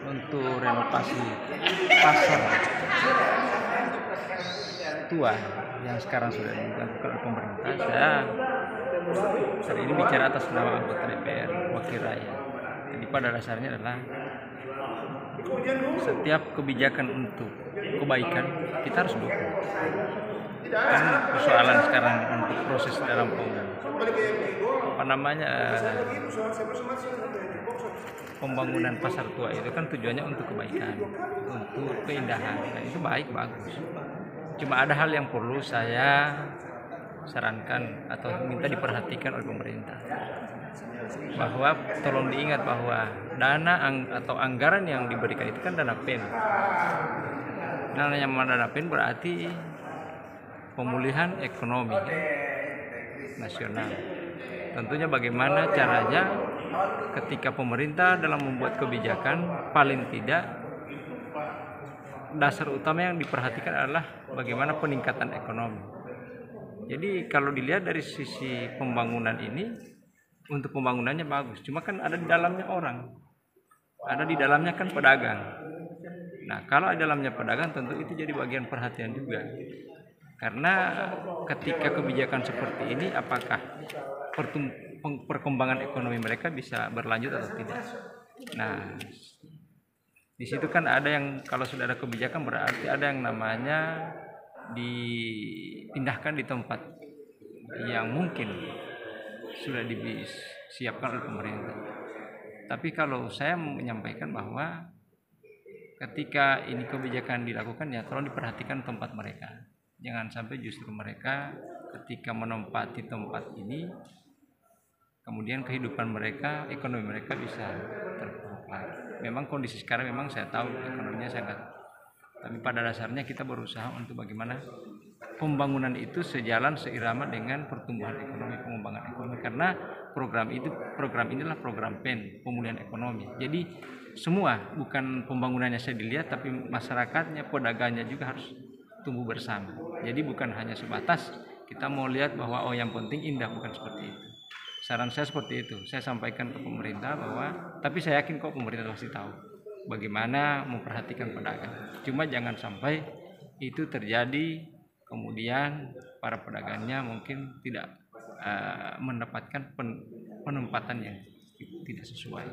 untuk renovasi pasar tua yang sekarang sudah dilakukan oleh pemerintah. Saya hari ini bicara atas nama anggota DPR Wakil Rakyat. Jadi pada dasarnya adalah setiap kebijakan untuk kebaikan kita harus dukung. Kan persoalan sekarang untuk proses dalam pembangunan pasar tua itu kan tujuannya untuk kebaikan, untuk keindahan. Nah, itu bagus. Cuma ada hal yang perlu saya sarankan atau minta diperhatikan oleh pemerintah, bahwa tolong diingat bahwa dana atau anggaran yang diberikan itu kan dana PEN. Dana PEN berarti pemulihan ekonomi nasional. Tentunya bagaimana caranya ketika pemerintah dalam membuat kebijakan, paling tidak dasar utama yang diperhatikan adalah bagaimana peningkatan ekonomi. Jadi kalau dilihat dari sisi pembangunan ini, untuk pembangunannya bagus, cuma kan ada di dalamnya orang, ada di dalamnya kan pedagang. Nah, kalau di dalamnya pedagang tentu itu jadi bagian perhatian juga, karena ketika kebijakan seperti ini, apakah perkembangan ekonomi mereka bisa berlanjut atau tidak. Nah, di situ kan ada yang, kalau sudah ada kebijakan berarti ada yang namanya dipindahkan di tempat yang mungkin sudah disiapkan oleh pemerintah. Tapi kalau saya menyampaikan bahwa ketika ini kebijakan dilakukan, ya tolong diperhatikan tempat mereka. Jangan sampai justru mereka ketika menempati tempat ini, kemudian kehidupan mereka, ekonomi mereka bisa terpuruk lagi. Memang kondisi sekarang memang saya tahu ekonominya sangat, tapi pada dasarnya kita berusaha untuk bagaimana pembangunan itu sejalan seirama dengan pertumbuhan ekonomi, pengembangan ekonomi. Karena program inilah program PEN, pemulihan ekonomi. Jadi semua, bukan pembangunannya saya dilihat, tapi masyarakatnya, pedagangnya juga harus tumbuh bersama. Jadi bukan hanya sebatas kita mau lihat bahwa yang penting indah, bukan seperti itu. Saran saya seperti itu, saya sampaikan ke pemerintah bahwa, tapi saya yakin kok pemerintah pasti tahu bagaimana memperhatikan pedagang. Cuma jangan sampai itu terjadi, kemudian para pedagangnya mungkin tidak mendapatkan penempatan yang tidak sesuai.